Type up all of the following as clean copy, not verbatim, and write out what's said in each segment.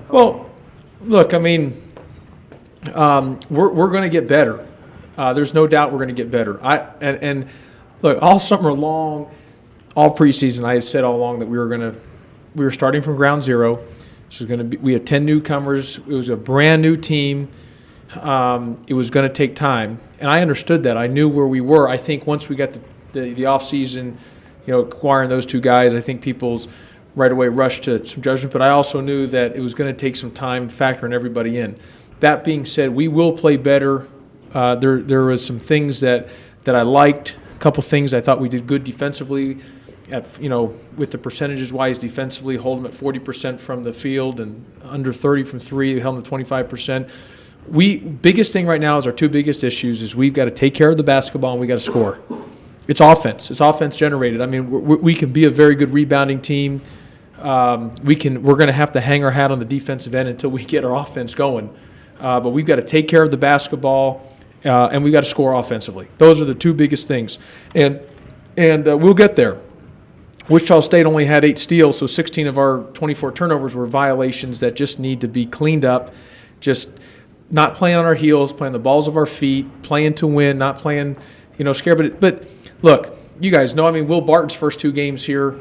Well, look, I mean, we're going to get better. There's no doubt we're going to get better. And look, all summer long, all preseason, I have said all along that we were starting from ground zero. This was going to be. We had 10 newcomers. It was a brand new team. It was going to take time, and I understood that. I knew where we were. I think once we got the off season, acquiring those two guys, I think people's right away rushed to some judgment. But I also knew that it was going to take some time factoring everybody in. That being said, we will play better. There was some things that I liked. A couple things I thought we did good defensively. With the percentages wise defensively, hold them at 40% from the field and under 30 from three, held them at 25%. Biggest thing right now is our two biggest issues is we've got to take care of the basketball and we got to score. It's offense. It's offense generated. I mean, we can be a very good rebounding team. We're going to have to hang our hat on the defensive end until we get our offense going. But we've got to take care of the basketball and we've got to score offensively. Those are the two biggest things, and we'll get there. Wichita State only had 8 steals, so 16 of our 24 turnovers were violations that just need to be cleaned up. Just not playing on our heels, playing the balls of our feet, playing to win, not playing, scared. But look, you guys know, I mean, Will Barton's first 2 games here,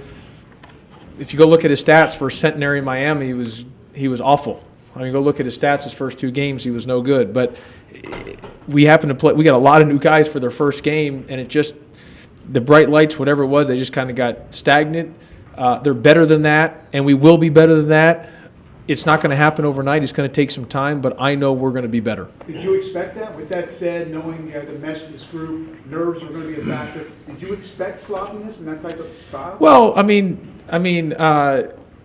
if you go look at his stats for Centenary Miami, he was awful. I mean, go look at his stats his first 2 games, he was no good. But we happened to play, we got a lot of new guys for their first game, and it just, the bright lights, whatever it was, they just kind of got stagnant. They're better than that, and we will be better than that. It's not going to happen overnight. It's going to take some time, but I know we're going to be better. Did you expect that? With that said, knowing the mesh of this group, nerves are going to be a factor. Did you expect sloppiness and that type of style? Well, I mean,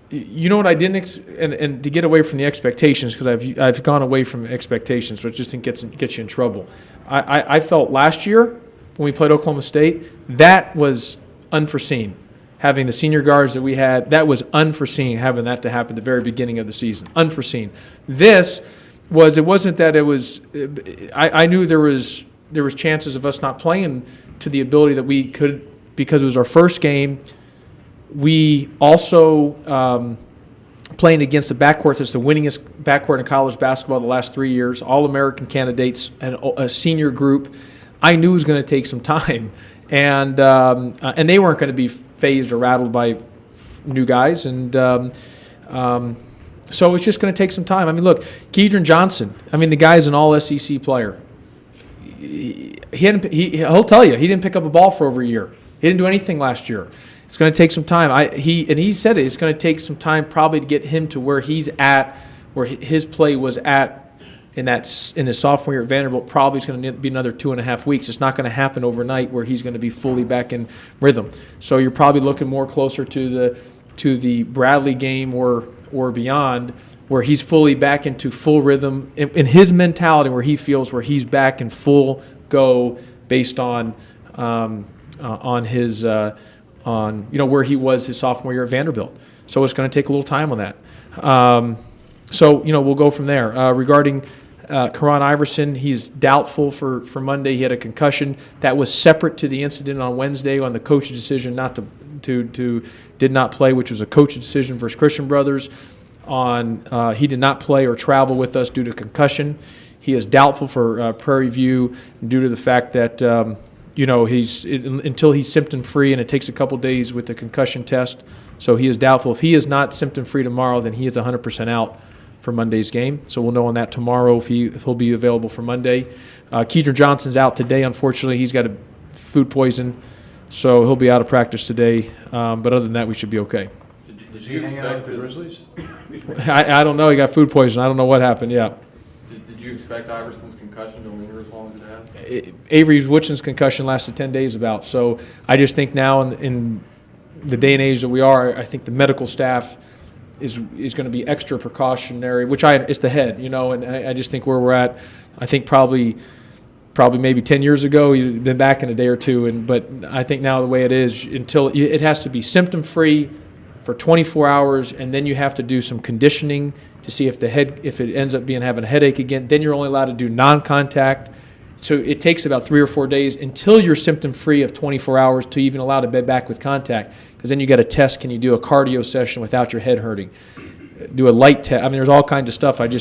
you know what I didn't and to get away from the expectations, because I've gone away from expectations, which I just think gets you in trouble. I felt last year when we played Oklahoma State, that was unforeseen. Having the senior guards that we had, that was unforeseen, having that to happen at the very beginning of the season. Unforeseen. It wasn't that it was, I knew there was chances of us not playing to the ability that we could, because it was our first game. We also playing against the backcourt that's the winningest backcourt in college basketball the last 3 years, All-American candidates, and a senior group. I knew it was going to take some time, and they weren't going to be phased or rattled by new guys, and so it's just going to take some time. I mean, look, Kedron Johnson. I mean, the guy's an all-SEC player. He'll tell you he didn't pick up a ball for over a year. He didn't do anything last year. It's going to take some time. He said it's going to take some time probably to get him to where he's at, where his play was at in his sophomore year at Vanderbilt. Probably it's going to be another 2.5 weeks. It's not going to happen overnight where he's going to be fully back in rhythm. So you're probably looking more closer to the Bradley game or beyond, where he's fully back into full rhythm in his mentality, where he feels where he's back in full go based on his where he was his sophomore year at Vanderbilt. So it's going to take a little time on that. We'll go from there. Regarding Kuran Iverson, he's doubtful for Monday. He had a concussion. That was separate to the incident on Wednesday on the coach's decision not to did not play, which was a coach's decision versus Christian Brothers. He did not play or travel with us due to concussion. He is doubtful for Prairie View due to the fact that until he's symptom-free, and it takes a couple days with the concussion test. So he is doubtful. If he is not symptom-free tomorrow, then he is 100% out for Monday's game. So we'll know on that tomorrow if he'll be available for Monday. Kedron Johnson's out today, unfortunately. He's got a food poison, so he'll be out of practice today. But other than that, we should be okay. Did you expect the Grizzlies? I don't know. He got food poison. I don't know what happened. Yeah. Did you expect Iverson's concussion to linger as long as it has? Avery Woodson's concussion lasted 10 days about. So I just think now in the day and age that we are, I think the medical staff is going to be extra precautionary, it's the head, and I just think where we're at, I think probably maybe 10 years ago, you'd been back in a day or two, but I think now the way it is, until it has to be symptom-free for 24 hours, and then you have to do some conditioning to see if it ends up having a headache again, then you're only allowed to do non-contact. So it takes about 3 or 4 days until you're symptom-free of 24 hours to even allow to be back with contact, because then you got to test, can you do a cardio session without your head hurting? do a light test. I mean, there's all kinds of stuff. But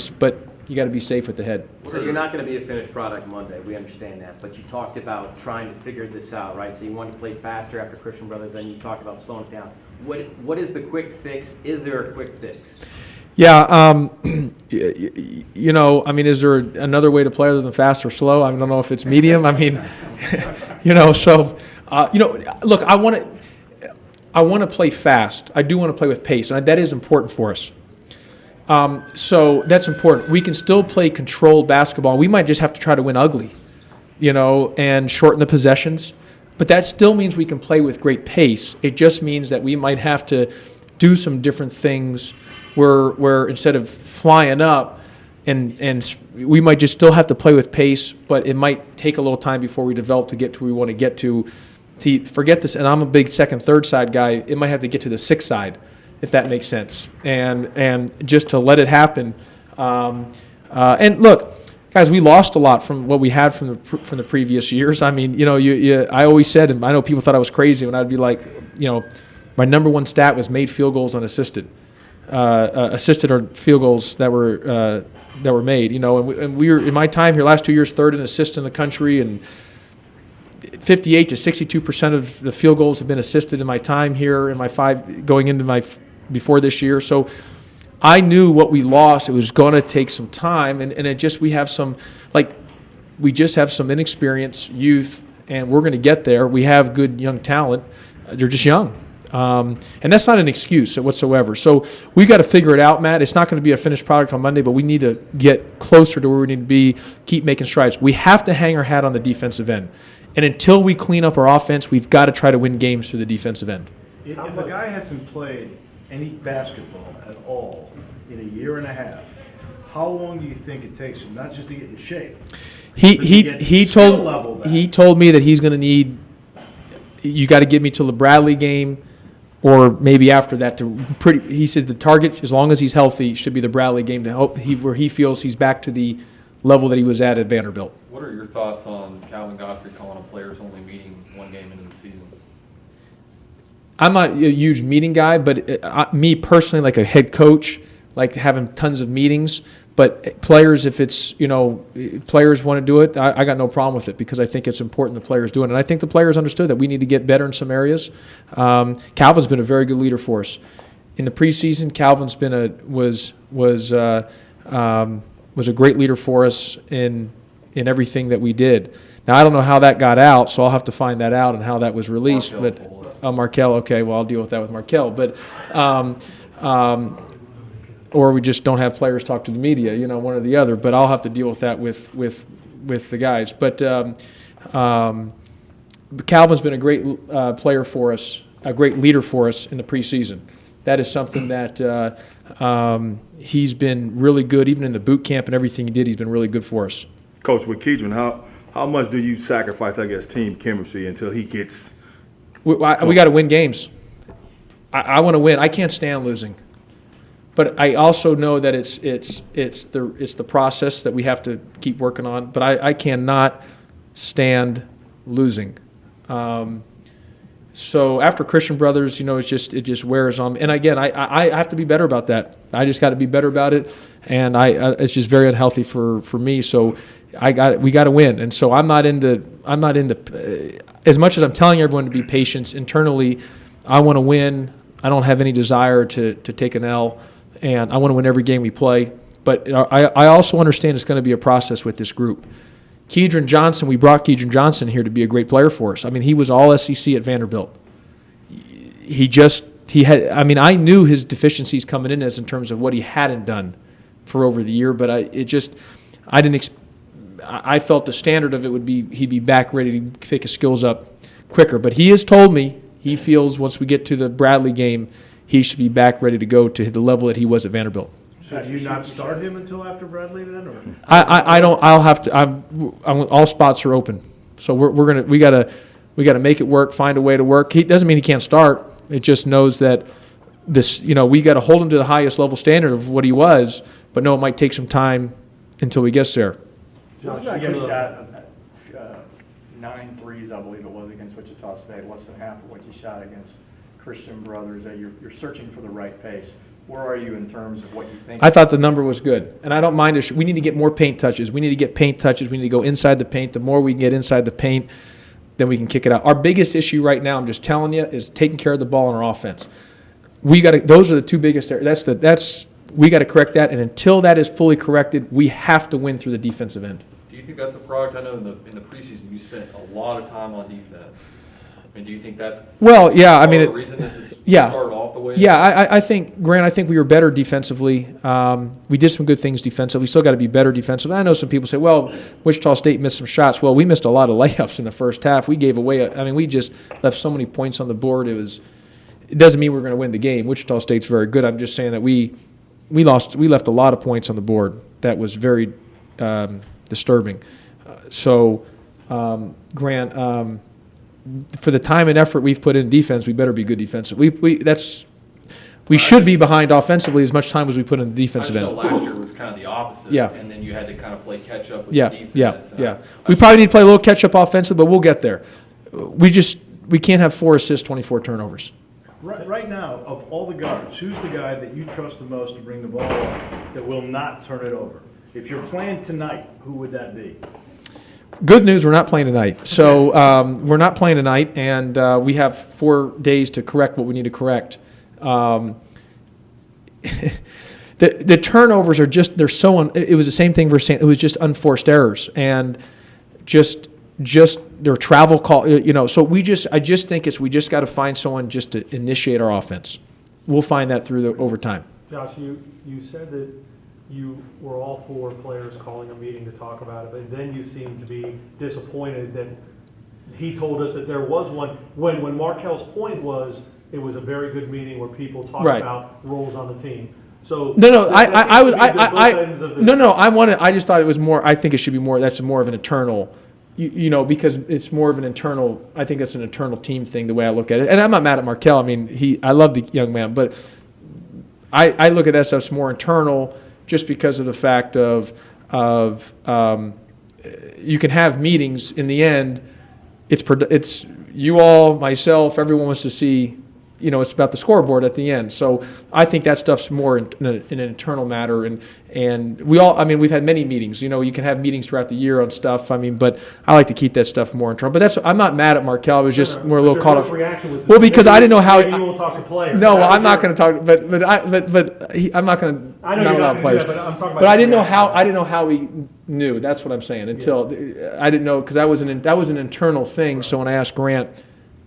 you got to be safe with the head. So you're not going to be a finished product Monday, we understand that, but you talked about trying to figure this out, right? So you wanted to play faster after Christian Brothers, then you talked about slowing it down. What is the quick fix? Is there a quick fix? Yeah, you know, I mean, is there another way to play other than fast or slow? I don't know if it's medium. I mean, you know, so, you know, look, I want to play fast. I do want to play with pace, and that is important for us. So that's important. We can still play controlled basketball. We might just have to try to win ugly, you know, and shorten the possessions. But that still means we can play with great pace. It just means that we might have to do some different things where instead of flying up, and we might just still have to play with pace, but it might take a little time before we develop to get to where we want to get to. Forget this, and I'm a big second, third side guy. It might have to get to the sixth side, if that makes sense, and just to let it happen. And look, guys, we lost a lot from what we had from the previous years. I mean, you know, I always said, and I know people thought I was crazy when I'd be like, you know, my number one stat was made field goals unassisted. Assisted or field goals that were made, you know, and we were in my time here last 2 years third in assist in the country, and 58 to 62% of the field goals have been assisted in my time here in my going into my before this year. So I knew what we lost. It was going to take some time, and it just we just have some inexperienced youth, and we're going to get there. We have good young talent. They're just young. And that's not an excuse whatsoever. So we've got to figure it out, Matt. It's not going to be a finished product on Monday, but we need to get closer to where we need to be, keep making strides. We have to hang our hat on the defensive end. And until we clean up our offense, we've got to try to win games through the defensive end. If a guy hasn't played any basketball at all in a year and a half, how long do you think it takes him, not just to get in shape? He told me that he's going to need, you got to get me to the Bradley game, or maybe after that he says the target, as long as he's healthy, should be the Bradley game to help where he feels he's back to the level that he was at Vanderbilt. What are your thoughts on Calvin Godfrey calling a players-only meeting one game into the season? I'm not a huge meeting guy, but me personally, like a head coach, like having tons of meetings. But players, if it's, you know, players want to do it, I got no problem with it because I think it's important the players do it. And I think the players understood that we need to get better in some areas. Calvin's been a very good leader for us. In the preseason, Calvin's been was a great leader for us in everything that we did. Now, I don't know how that got out, so I'll have to find that out and how that was released. Markel, okay, well, I'll deal with that with Markel. But or we just don't have players talk to the media, you know, one or the other. But I'll have to deal with that with the guys. But Calvin's been a great player for us, a great leader for us in the preseason. That is something that he's been really good, even in the boot camp and everything he did. He's been really good for us. Coach, with Kedron, how much do you sacrifice, I guess, team chemistry until he gets? We got to win games. I want to win. I can't stand losing. But I also know that it's the process that we have to keep working on. But I cannot stand losing. So after Christian Brothers, you know, it just wears on me. And again, I have to be better about that. I just got to be better about it, and it's just very unhealthy for me. So we got to win. And so I'm not into as much as I'm telling everyone to be patient internally. I want to win. I don't have any desire to take an L. And I want to win every game we play. But I also understand it's going to be a process with this group. Kedron Johnson, we brought Kedron Johnson here to be a great player for us. I mean, he was all SEC at Vanderbilt. I knew his deficiencies coming in in terms of what he hadn't done for over the year, but I felt the standard of it would be he'd be back ready to pick his skills up quicker. But he has told me he feels once we get to the Bradley game, he should be back ready to go to the level that he was at Vanderbilt. So do you not start him until after Bradley then, or? I don't. I'll have to. All spots are open, so we gotta make it work. Find a way to work. He doesn't mean he can't start. It just knows that this. You know, we got to hold him to the highest level standard of what he was. But no, it might take some time until he gets there. Josh, you shot 9 threes, I believe it was, against Wichita State, less than half of what you shot against Christian Brothers. You're searching for the right pace. Where are you in terms of what you think? I thought the number was good, and I don't mind. We need to get more paint touches. We need to get paint touches. We need to go inside the paint. The more we can get inside the paint, then we can kick it out. Our biggest issue right now, I'm just telling you, is taking care of the ball in our offense. Those are the two biggest areas. We got to correct that, and until that is fully corrected, we have to win through the defensive end. Do you think that's a product? I know in the preseason you spent a lot of time on defense. I mean, do you think that's Well, yeah, I mean, part of the reason this is yeah. started off the way? Yeah, I think, Grant, I think we were better defensively. We did some good things defensively. We still got to be better defensively. I know some people say, well, Wichita State missed some shots. Well, we missed a lot of layups in the first half. We gave away, we just left so many points on the board. It doesn't mean we're going to win the game. Wichita State's very good. I'm just saying that we left a lot of points on the board. That was very disturbing. Grant, for the time and effort we've put in defense, we better be good defensive. We should be behind offensively as much time as we put in the defensive I just end. know last year was kind of the opposite. Yeah. And then you had to kind of play catch up with Yeah, the yeah, defense. yeah. We probably need to play a little catch up offensive, but we'll get there. We can't have 4 assists, 24 turnovers. Right now, of all the guards, who's the guy that you trust the most to bring the ball up that will not turn it over? If you're playing tonight, who would that be? Good news, we're not playing tonight. So we're not playing tonight, and we have 4 days to correct what we need to correct. The turnovers are just, they're so, it was the same thing we're saying, it was just unforced errors, and just their travel call, so I just think we just got to find someone just to initiate our offense. We'll find that through the overtime. Josh, you said that you were all for players calling a meeting to talk about it, but then you seemed to be disappointed that he told us that there was one, when Markel's point was, it was a very good meeting where people talked Right. about roles on the team. So No, that seems to be the both ends of the- I just thought it was more, I think it should be more, that's more of an internal, because it's more of an internal, I think that's an internal team thing, the way I look at it. And I'm not mad at Markel. I mean, I love the young man, but I look at that stuff's more internal just because of the fact of you can have meetings in the end, it's you all, myself, everyone wants to see, it's about the scoreboard at the end. So I think that stuff's more in an internal matter, and we all, we've had many meetings. You can have meetings throughout the year on stuff. But I like to keep that stuff more internal. But I'm not mad at Markel. I was just more a little caught off. Well, because I didn't know how. You won't talk to players. No, I'm not going to talk. I'm not going to. I know you're not going to do that, but I'm talking about. But I didn't know how he knew. That's what I'm saying. Until I didn't know, because that was an internal thing. Right. So when I asked Grant,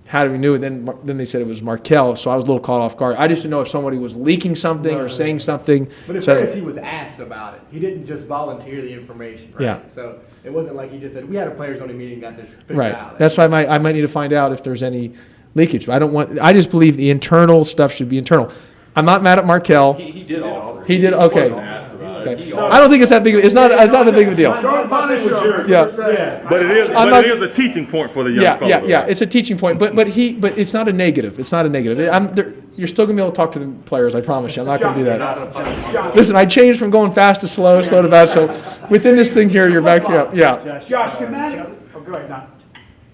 how do we knew it? Then they said it was Markel, so I was a little caught off guard. I just didn't know if somebody was leaking something or saying something. But in fairness, he was asked about it. He didn't just volunteer the information, right? Yeah. So it wasn't like he just said, we had a players-only meeting, got this figured Right. out. That's why I might need to find out if there's any leakage. I just believe the internal stuff should be internal. I'm not mad at Markel. He did offer. He did? He Okay. wasn't asked about it. Okay. He I don't think it's that big. It's not that big of a deal. Don't punish him. Yeah. But it is a teaching point for the young fellow. Yeah. It's a teaching point, but it's not a negative. It's not a negative. You're still gonna be able to talk to the players. I promise you. I'm not gonna do that. Listen, I changed from going fast to slow to fast. So within this thing here, you're back. Yeah. Josh, schematic. Oh, go ahead, Don.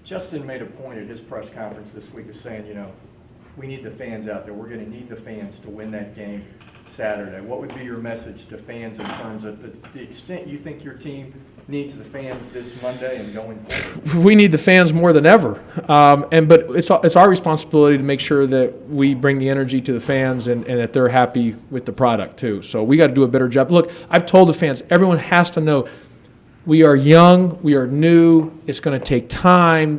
Justin made a point at his press conference this week of saying, we need the fans out there. We're going to need the fans to win that game Saturday. What would be your message to fans in terms of the extent you think your team needs the fans this Monday and going forward? We need the fans more than ever, but it's our responsibility to make sure that we bring the energy to the fans and that they're happy with the product too. So we got to do a better job. Look, I've told the fans, everyone has to know we are young, we are new. It's going to take time.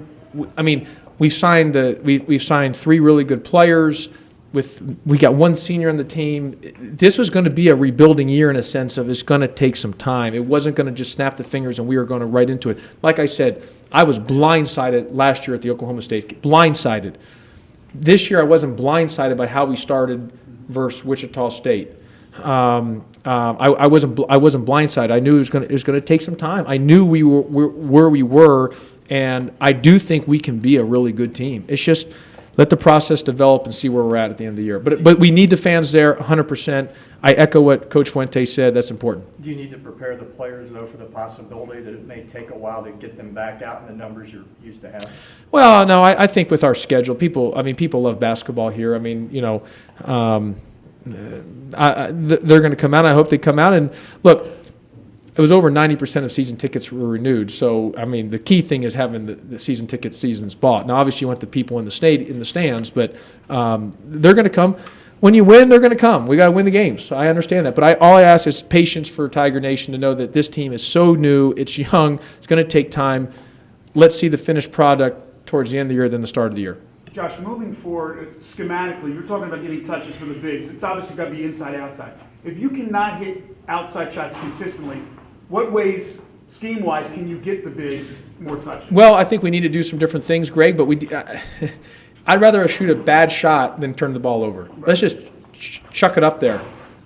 We've signed 3 really good players. We got 1 senior on the team. This was going to be a rebuilding year in a sense of it's going to take some time. It wasn't going to just snap the fingers and we were going to right into it. Like I said, I was blindsided last year at the Oklahoma State. Blindsided. This year I wasn't blindsided by how we started versus Wichita State. I wasn't blindsided. I knew it was going to take some time. I knew we were where we were, and I do think we can be a really good team. It's just let the process develop and see where we're at the end of the year. But we need the fans there 100%. I echo what Coach Fuente said. That's important. Do you need to prepare the players, though, for the possibility that it may take a while to get them back out in the numbers you're used to having? Well, no, I think with our schedule, people love basketball here. they're going to come out. I hope they come out. And look, it was over 90% of season tickets were renewed. So, I mean, the key thing is having the season ticket seasons bought. Now, obviously, you want the people in the stands, but they're going to come. When you win, they're going to come. We got to win the games. So I understand that. But all I ask is patience for Tiger Nation to know that this team is so new, it's young, it's going to take time. Let's see the finished product towards the end of the year than the start of the year. Josh, moving forward, schematically, you're talking about getting touches for the bigs. It's obviously got to be inside, outside. If you cannot hit outside shots consistently, what ways, scheme-wise, can you get the bigs more touches? Well, I think we need to do some different things, Greg, but I'd rather shoot a bad shot than turn the ball over. Let's just chuck it up there.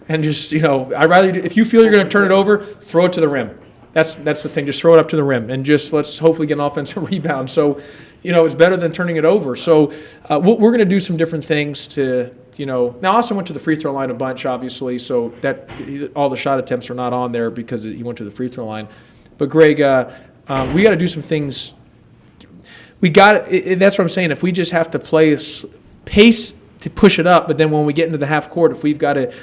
And just, I'd rather, if you feel you're going to turn it over, throw it to the rim. That's the thing. Just throw it up to the rim. And just let's hopefully get an offensive rebound. So, it's better than turning it over. So we're going to do some different things to, now I also went to the free throw line a bunch, obviously. So that all the shot attempts are not on there because he went to the free throw line. But, Greg, we got to do some things. That's what I'm saying. If we just have to play pace to push it up, but then when we get into the half court, if we've got to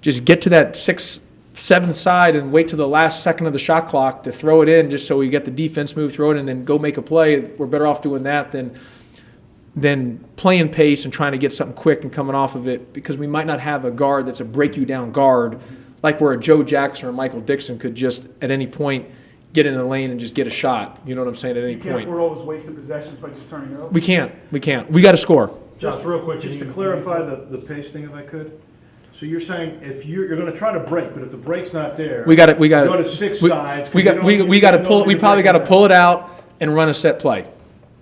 just get to that 6-7 side and wait till the last second of the shot clock to throw it in just so we get the defense move, throw it in, and then go make a play, we're better off doing that than playing pace and trying to get something quick and coming off of it, because we might not have a guard that's a break-you-down guard like where a Joe Jackson or Michael Dixon could just at any point get in the lane and just get a shot. You know what I'm saying? At any You can't point. afford always wasting possessions by just turning it over. We can't. We got to score. Josh, real quick. Just to clarify the pace thing, if I could. So you're saying if you're going to try to break, but if the break's not there, We got go to six sides. We got to pull. We probably got to pull it out and run a set play,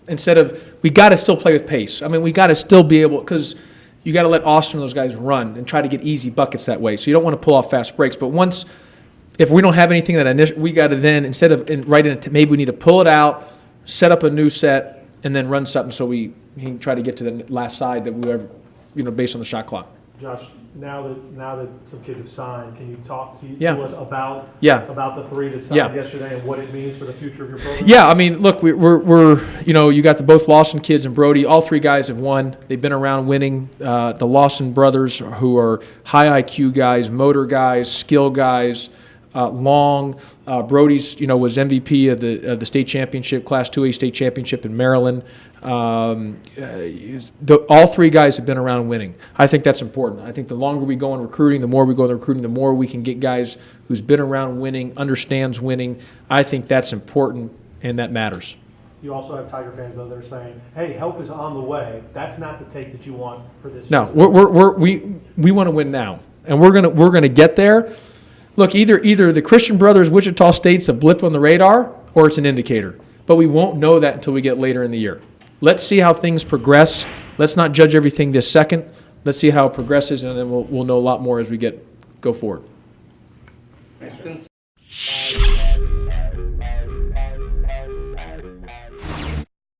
instead of we got to still play with pace. I mean, we got to still be able, because you got to let Austin and those guys run and try to get easy buckets that way. So you don't want to pull off fast breaks. But if we don't have anything we got to then, instead of maybe we need to pull it out, set up a new set, and then run something so we can try to get to the last side that we ever, based on the shot clock. Josh, now that some kids have signed, can you talk to us about the 3 that signed yesterday and what it means for the future of your program? Yeah, I mean, look, we're you got both Lawson kids and Brody. All 3 guys have won. They've been around winning. The Lawson brothers, who are high IQ guys, motor guys, skill guys. Long. Brody's, was MVP of the state championship, Class 2A state championship in Maryland. All 3 guys have been around winning. I think that's important. I think the longer we go in recruiting, the more we go in recruiting, the more we can get guys who's been around winning, understands winning. I think that's important, and that matters. You also have Tiger fans, though, that are saying, hey, help is on the way. That's not the take that you want for this No, season. we want to win now, and we're gonna get there. Look, either the Christian Brothers Wichita State's a blip on the radar or it's an indicator. But we won't know that until we get later in the year. Let's see how things progress. Let's not judge everything this second. Let's see how it progresses, and then we'll know a lot more as we go forward. There's been